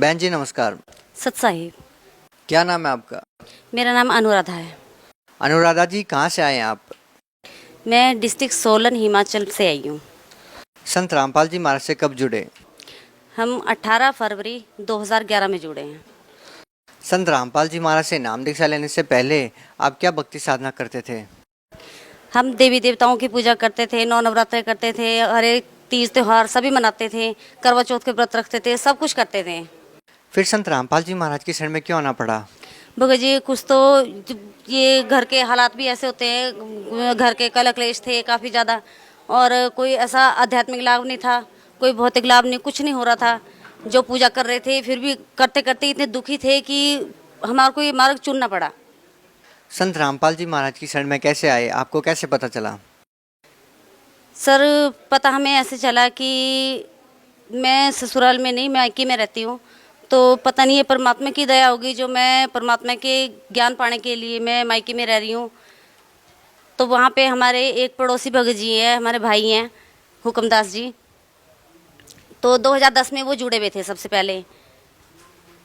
बहन जी नमस्कार। सत साहिब। क्या नाम है आपका? मेरा नाम अनुराधा है। अनुराधा जी कहाँ से आए हैं आप? मैं डिस्ट्रिक्ट सोलन हिमाचल से आई हूँ। संत रामपाल जी महाराज से कब जुड़े? हम 18 फरवरी 2011 में जुड़े हैं। संत रामपाल जी महाराज से नाम दीक्षा लेने से पहले आप क्या भक्ति साधना करते थे? हम देवी देवताओं की पूजा करते थे, नौ नवरात्रे करते थे, हर एक तीज त्यौहार सभी मनाते थे, करवा चौथ के व्रत रखते थे, सब कुछ करते थे। फिर संत रामपाल जी महाराज की शरण में क्यों आना पड़ा? भगत जी कुछ तो ये घर के हालात भी ऐसे होते हैं, घर के कलह क्लेश थे काफ़ी ज़्यादा, और कोई ऐसा आध्यात्मिक लाभ नहीं था, कोई भौतिक लाभ नहीं, कुछ नहीं हो रहा था। जो पूजा कर रहे थे फिर भी करते करते इतने दुखी थे कि हमारे को ये मार्ग चुनना पड़ा। संत रामपाल जी महाराज की शरण में कैसे आए, आपको कैसे पता चला? सर पता हमें ऐसे चला कि मैं ससुराल में नहीं, मैं मायके में रहती हूँ, तो पता नहीं है परमात्मा की दया होगी जो मैं परमात्मा के ज्ञान पाने के लिए मैं मायके में रह रही हूँ। तो वहाँ पे हमारे एक पड़ोसी भगत जी हैं, हमारे भाई हैं हुक्मदास जी, तो 2010 में वो जुड़े हुए थे सबसे पहले।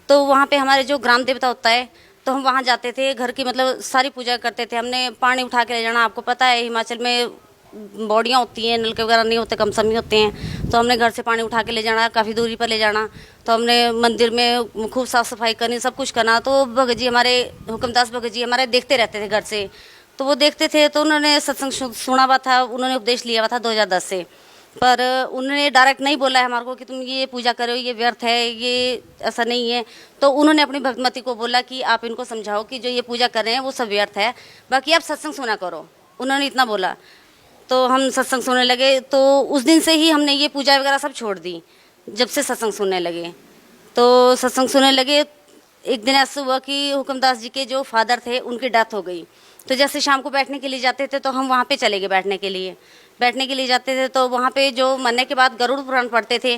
तो वहाँ पे हमारे जो ग्राम देवता होता है, तो हम वहाँ जाते थे, घर की मतलब सारी पूजा करते थे। हमने पानी उठा के ले जाना, आपको पता है हिमाचल में बॉडियाँ होती हैं, नलके वगैरह नहीं होते, कम समी होते हैं, तो हमने घर से पानी उठा के ले जाना, काफ़ी दूरी पर ले जाना। तो हमने मंदिर में खूब साफ़ सफाई करनी, सब कुछ करना। तो भगत जी हमारे हुक्मदास भगत जी हमारे देखते रहते थे घर से, तो वो देखते थे, तो उन्होंने सत्संग सुना हुआ था, उन्होंने उपदेश लिया हुआ था 2010 से। पर उन्होंने डायरेक्ट नहीं बोला है हमारे को कि तुम ये पूजा करो, ये व्यर्थ है, ये ऐसा नहीं है। तो उन्होंने अपनी भक्तमती को बोला कि आप इनको समझाओ कि जो ये पूजा कर रहे हैं वो सब व्यर्थ है, बाकी आप सत्संग सुना करो। उन्होंने इतना बोला, तो हम सत्संग सुनने लगे। तो उस दिन से ही हमने ये पूजा वगैरह सब छोड़ दी, जब से सत्संग सुनने लगे। तो सत्संग सुनने लगे, एक दिन ऐसा हुआ कि हुक्मदास जी के जो फादर थे उनकी डेथ हो गई। तो जैसे शाम को बैठने के लिए जाते थे, तो हम वहाँ पे चले गए बैठने के लिए। बैठने के लिए जाते थे तो वहाँ पे जो मरने के बाद गरुड़ पुराण पढ़ते थे,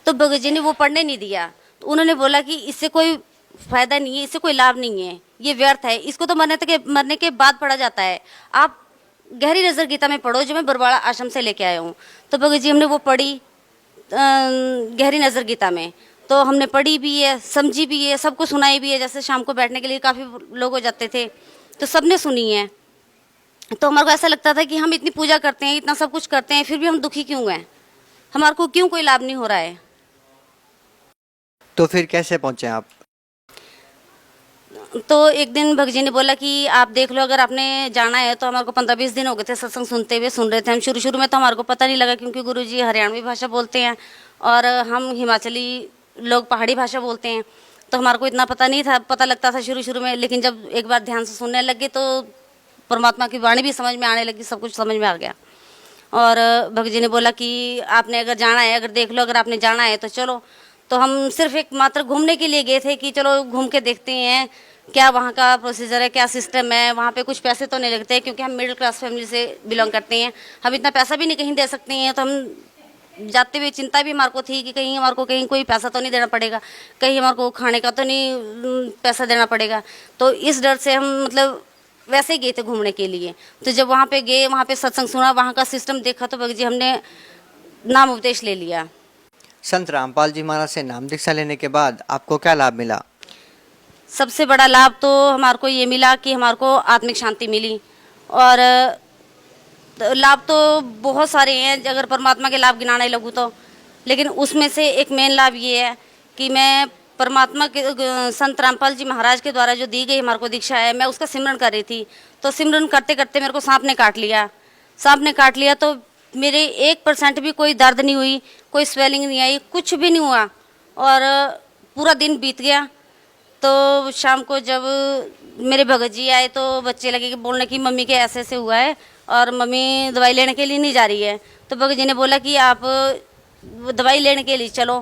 तो भगत जी ने वो पढ़ने नहीं दिया। तो उन्होंने बोला कि इससे कोई फायदा नहीं है, इससे कोई लाभ नहीं है, ये व्यर्थ है, इसको तो मरने के बाद पढ़ा जाता है। आप गहरी नज़र गीता में पढ़ो, जो मैं बरवाड़ा आश्रम से लेके आया हूँ। तो भगत जी हमने वो पढ़ी गहरी नज़र गीता में, तो हमने पढ़ी भी है, समझी भी है, सबको सुनाई भी है। जैसे शाम को बैठने के लिए काफ़ी लोग हो जाते थे, तो सबने सुनी है। तो हमारे को ऐसा लगता था कि हम इतनी पूजा करते हैं, इतना सब कुछ करते हैं, फिर भी हम दुखी क्यों हैं, हमारे को क्यों कोई लाभ नहीं हो रहा है। तो फिर कैसे पहुंचे आप? तो एक दिन भगत जी ने बोला कि आप देख लो, अगर आपने जाना है तो। हमारे को 15-20 दिन हो गए थे सत्संग सुनते हुए, सुन रहे थे हम। शुरू में तो हमारे को पता नहीं लगा, क्योंकि गुरु जी हरियाणवी भाषा बोलते हैं और हम हिमाचली लोग पहाड़ी भाषा बोलते हैं, तो हमारे को इतना पता नहीं था, पता लगता था शुरू में। लेकिन जब एक बार ध्यान से सुनने लगे तो परमात्मा की वाणी भी समझ में आने लगी, सब कुछ समझ में आ गया। और भगत जी ने बोला कि आपने अगर जाना है, अगर देख लो, अगर आपने जाना है तो चलो। तो हम सिर्फ एक मात्र घूमने के लिए गए थे कि चलो घूम के देखते हैं क्या वहाँ का प्रोसीजर है, क्या सिस्टम है। वहाँ पे कुछ पैसे तो नहीं लगते, क्योंकि हम मिडिल क्लास फैमिली से बिलोंग करते हैं, हम इतना पैसा भी नहीं कहीं दे सकते हैं। तो हम जाते हुए चिंता भी हमारे को थी कि कहीं हमारे को कहीं कोई पैसा तो नहीं देना पड़ेगा, कहीं हमारे को खाने का तो नहीं पैसा देना पड़ेगा। तो इस डर से हम मतलब वैसे ही गए थे घूमने के लिए। तो जब वहाँ पे गए, वहाँ पे सत्संग सुना, वहाँ का सिस्टम देखा, तो भगत जी हमने नाम उपदेश ले लिया। संत रामपाल जी महाराज से नाम दीक्षा लेने के बाद आपको क्या लाभ मिला? सबसे बड़ा लाभ तो हमारे को ये मिला कि हमारे को आत्मिक शांति मिली। और लाभ तो बहुत सारे हैं, अगर परमात्मा के लाभ गिनाने लगूँ तो, लेकिन उसमें से एक मेन लाभ ये है कि मैं परमात्मा के संत रामपाल जी महाराज के द्वारा जो दी गई हमारे को दीक्षा है, मैं उसका सिमरन कर रही थी। तो सिमरन करते करते मेरे को सांप ने काट लिया। तो मेरे 1% भी कोई दर्द नहीं हुई, कोई स्वेलिंग नहीं आई, कुछ भी नहीं हुआ, और पूरा दिन बीत गया। तो शाम को जब मेरे भगत जी आए तो बच्चे लगे कि बोलने की मम्मी के ऐसे ऐसे हुआ है और मम्मी दवाई लेने के लिए नहीं जा रही है। तो भगत जी ने बोला कि आप दवाई लेने के लिए चलो।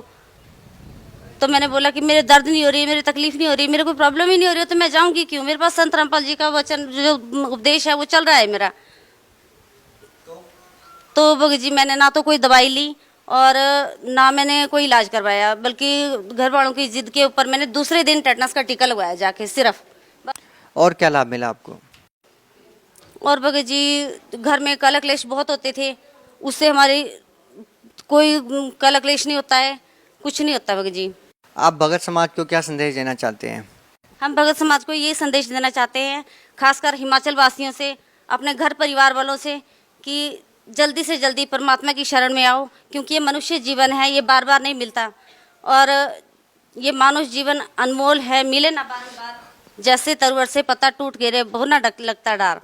तो मैंने बोला कि मेरे दर्द नहीं हो रही है, मेरी तकलीफ नहीं हो रही, मेरे कोई प्रॉब्लम ही नहीं हो रही है, तो मैं जाऊंगी क्यों? मेरे पास संत रामपाल जी का वचन जो उपदेश है वो चल रहा है मेरा। तो भगत जी मैंने ना तो कोई दवाई ली और ना मैंने कोई इलाज करवाया, बल्कि घर वालों की जिद के ऊपर मैंने दूसरे दिन टेटनस का टीका लगवाया जाके सिर्फ। और क्या लाभ मिला आपको? और भगत जी घर में कलह क्लेश बहुत होते थे, उससे हमारी कोई कलह क्लेश नहीं होता है, कुछ नहीं होता भगत जी। आप भगत समाज को क्या संदेश देना चाहते हैं? हम भगत समाज को ये संदेश देना चाहते हैं, खासकर हिमाचल वासियों से, अपने घर परिवार वालों से, कि जल्दी से जल्दी परमात्मा की शरण में आओ, क्योंकि ये मनुष्य जीवन है, ये बार बार नहीं मिलता और ये मानुष जीवन अनमोल है, मिले ना बार बार। जैसे तरवर से पत्ता टूट गिरे, बहुत ना लगता डर।